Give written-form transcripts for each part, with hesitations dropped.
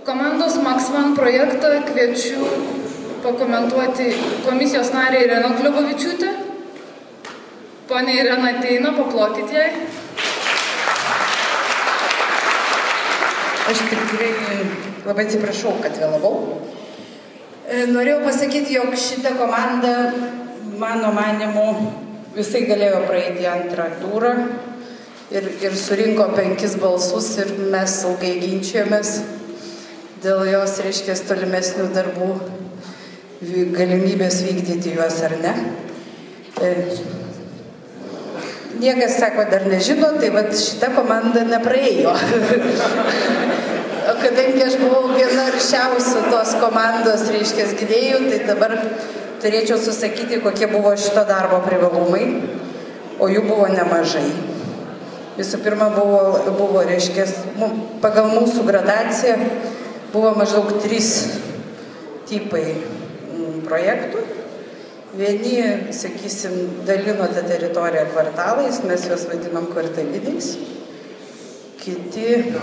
Komandos Max One projektą kviečiu pakomentuoti komisijos narė Irena Kliubovičiūtė. Ponia Irena ateina, paplokit jai. Aš tikrai labai atsiprašau, kad vėlavau. Norėjau pasakyti, jog šitą komandą, mano manymu, visai galėjo praeiti antrą turą ir surinko 5 balsus ir mes ilgai ginčijomės dėl jos, reiškia, tolimesnių darbų, galimybės vykdyti juos ar ne. Niekas sako, dar nežino, tai vat šita komanda nepraėjo. O kadangi aš buvau viena aršiausių tos komandos, reiškia, gynėjų, tai dabar turėčiau susakyti, kokie buvo šito darbo privalumai, o jų buvo nemažai. Visų pirma, buvo reiškia, pagal mūsų gradaciją buvo maždaug 3 tipai projektų. Vieni, sakysim, dalino tą teritoriją kvartalais, mes juos vadinom kvartaliniais. Kiti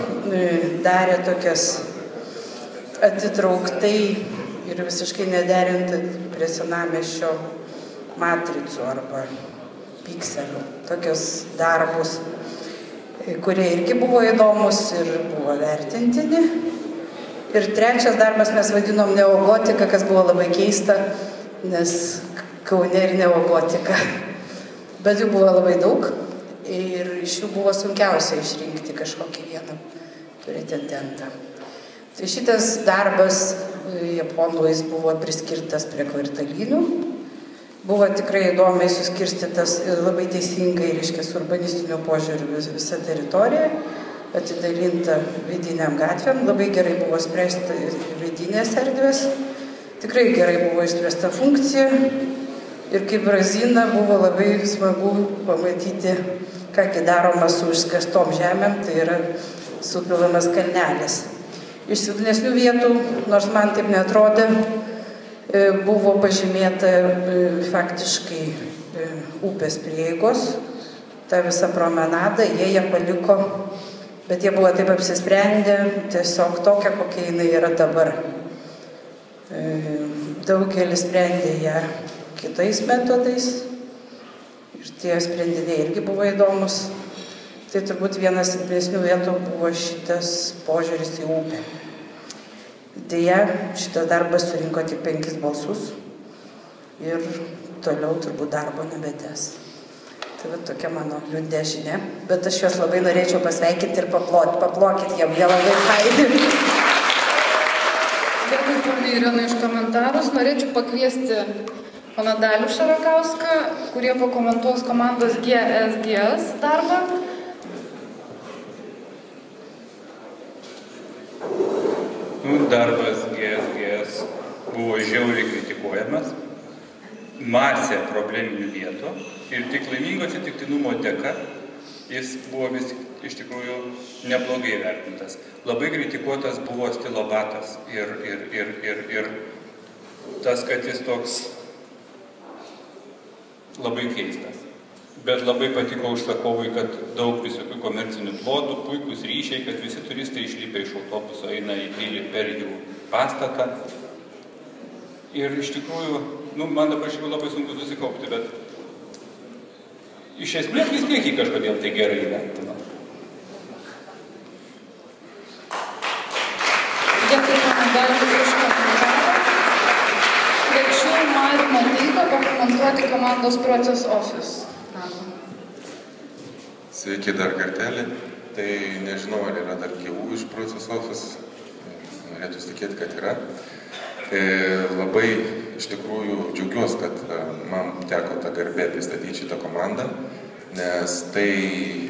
darė tokias atitrauktai ir visiškai nederinti prie senamiesčio matricų arba pikselių. Tokios darbus, kurie irgi buvo įdomus ir buvo vertintini. Ir trečias darbas mes vadinom neogotika, kas buvo labai keista, nes Kaune ir neogotika. Bet jų buvo labai daug ir iš jų buvo sunkiausia išrinkti kažkokį vieną pretendentą. Tai šitas darbas japonų jis buvo priskirtas prie kvartalinių. Buvo tikrai įdomiai suskirstytas ir labai teisingai, reiškia, urbanistiniu požiūriu visa teritorija, atidalinta vidiniam gatvėm, labai gerai buvo spręsta vidinės erdvės, tikrai gerai buvo išspręsta funkcija ir kaip Brazina buvo labai smagu pamatyti, kągi daroma su išskastom žemėm, tai yra supilamas kalnelis. Iš silpnesnių vietų, nors man taip neatrodė, buvo pažymėta faktiškai upės prieigos, ta visa promenada, jie paliko. Bet jie buvo taip apsisprendę, tiesiog tokia, kokia jinai yra dabar. Daugelis sprendė ją kitais metodais ir tie sprendiniai irgi buvo įdomus. Tai turbūt vienas silpnesnių vietų buvo šitas požiūris į upę. Deja, šitas darbas surinko tik 5 balsus ir toliau turbūt darbo nebetęs. Tai va tokia mano liūdna žinia, bet aš juos labai norėčiau pasveikinti ir paplokit jiem, jie labai faini. Dėkui, ponia Irena, iš komentarus. Norėčiau pakviesti poną Dalių Šarakauską, kurie pakomentuos komandos GSGS darbą. Darbas GSGS buvo žiauriai kritikuojamas. Masė probleminių vietų ir tik laimingo atsitiktinumo dėka jis buvo vis iš tikrųjų neblogai vertintas. Labai kritikuotas buvo stilobatas ir tas, kad jis toks labai keistas. Bet labai patiko užsakovui, kad daug visokių komercinių plotų, puikūs ryšiai, kad visi turistai išlipę iš autobuso eina į pilį per jų pastatą. Ir iš tikrųjų, man dabar šiandien labai sunku susikaupti, bet iš esmės vis tiek jį kažkodėl tai gerai įvertino. Dėkui, pana Dalių, iš komentarą. Kviečiu Marių Mateiką pakomentuoti komandos Process Office. Sveiki dar kartelį. Tai nežinau, ar yra dar gyvų iš Process Office. Norėtų tikėti, kad yra. Labai iš tikrųjų džiaugiuosi, kad man teko tą garbę pristatyti šitą komandą, nes tai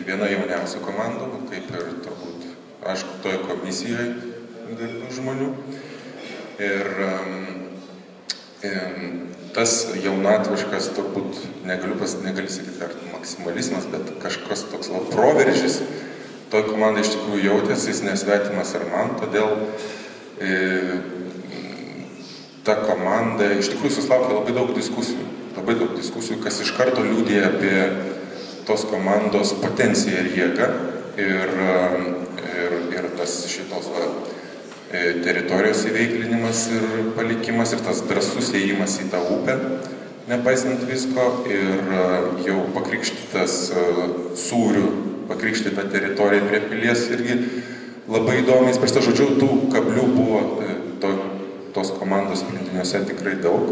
viena jauniausių komandų, kaip ir turbūt aš toje komisijoje galiu žmonių. Ir tas jaunatviškas turbūt negaliu sakyti, ar maksimalizmas, bet kažkas toks proveržis toj komandai iš tikrųjų jautėsi, jis nesvetimas ir man, todėl ta komanda iš tikrųjų susilaukė labai daug diskusijų, kas iš karto liudija apie tos komandos potenciją ir jėgą ir tas šitos teritorijos įveiklinimas ir palikimas ir tas drąsus ėjimas į tą upę, nepaisant visko, ir jau pakrikštytas Sūrių, pakrikštyta teritorija prie pilies irgi labai įdomiai spręsta. Žodžiu, tų kablių buvo tos komandos sprendiniuose tikrai daug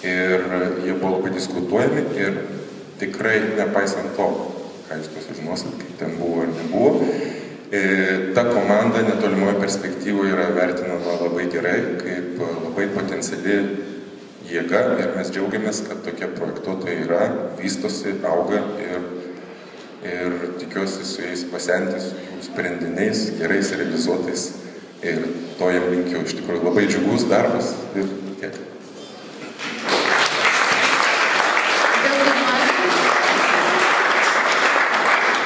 ir jie buvo labai diskutuojami ir tikrai nepaisant to, ką jūs sužinosit, kaip ten buvo ar nebuvo, ta komanda netolimoje perspektyvoje yra vertinama labai gerai, kaip labai potenciali jėga ir mes džiaugiamės, kad tokie projektuotojai yra, vystosi, auga ir tikiuosi su jais pasenti, su jų sprendiniais, gerais realizuotais ir to jam linkiu. Iš tikrųjų labai džiugus darbas ir tiek.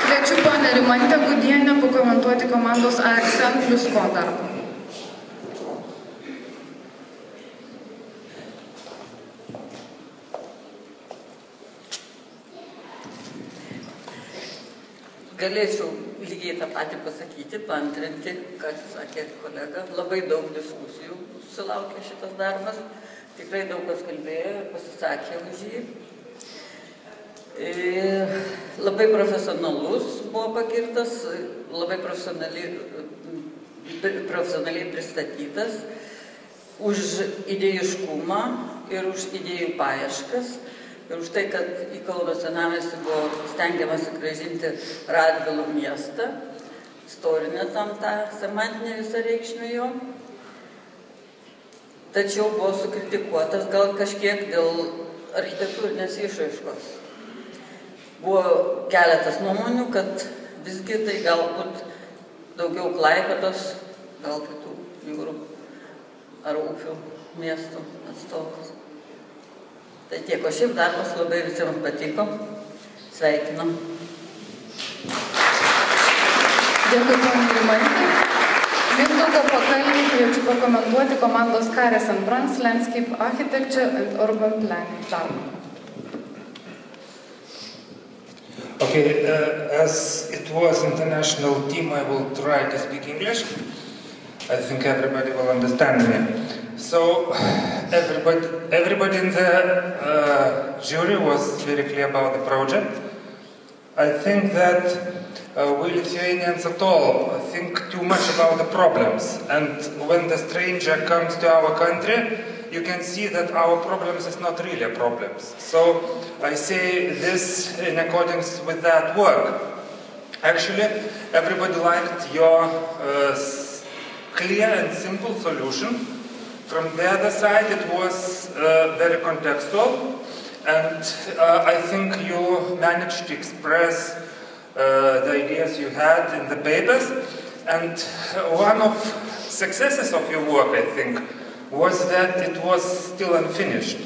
Kviečiu ponę Rimantę Gudienę pakomentuoti komandos AXN plus ko darbą. Galėčiau lygiai tą patį pasakyti, paantrinti, ką sakė kolega. Labai daug diskusijų susilaukė šitas darbas. Tikrai daug kas kalbėjo ir pasisakė už jį. Labai profesionalus buvo pagirtas, labai profesionaliai pristatytas už idėjiškumą ir už idėjų paieškas. Ir už tai, kad į Kauno senamiestį buvo stengiamasi grąžinti Radvilų miestą, istorinę tam tą semantinę visą reikšmę jo. Tačiau buvo sukritikuotas gal kažkiek dėl architektūrinės išraiškos. Buvo keletas nuomonių, kad visgi tai galbūt daugiau Klaipėdos, gal kitų jūrų ar upių miestų atstovas. Tai tiek, o šiaip darbas labai visiems patiko. Sveikinam. Dėkui, ponė Rimantė. Mindaugą Pakalnį kviečiu pakomentuoti komandos Cares & Brands Landscape Architecture and Urban Planning darbą. Okay, as it was international team, I will try to speak English. I think everybody will understand me. So, everybody in the jury was very clear about the project. I think that we Lithuanians at all think too much about the problems. And when the stranger comes to our country, you can see that our problems is not really problems. So, I say this in accordance with that work. Actually, everybody liked your clear and simple solution. From the other side, it was very contextual, and I think you managed to express the ideas you had in the papers. And one of successes of your work, I think, was that it was still unfinished.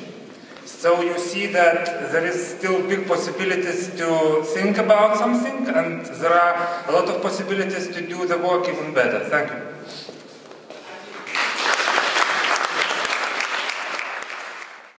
So you see that there is still big possibilities to think about something, and there are a lot of possibilities to do the work even better. Thank you.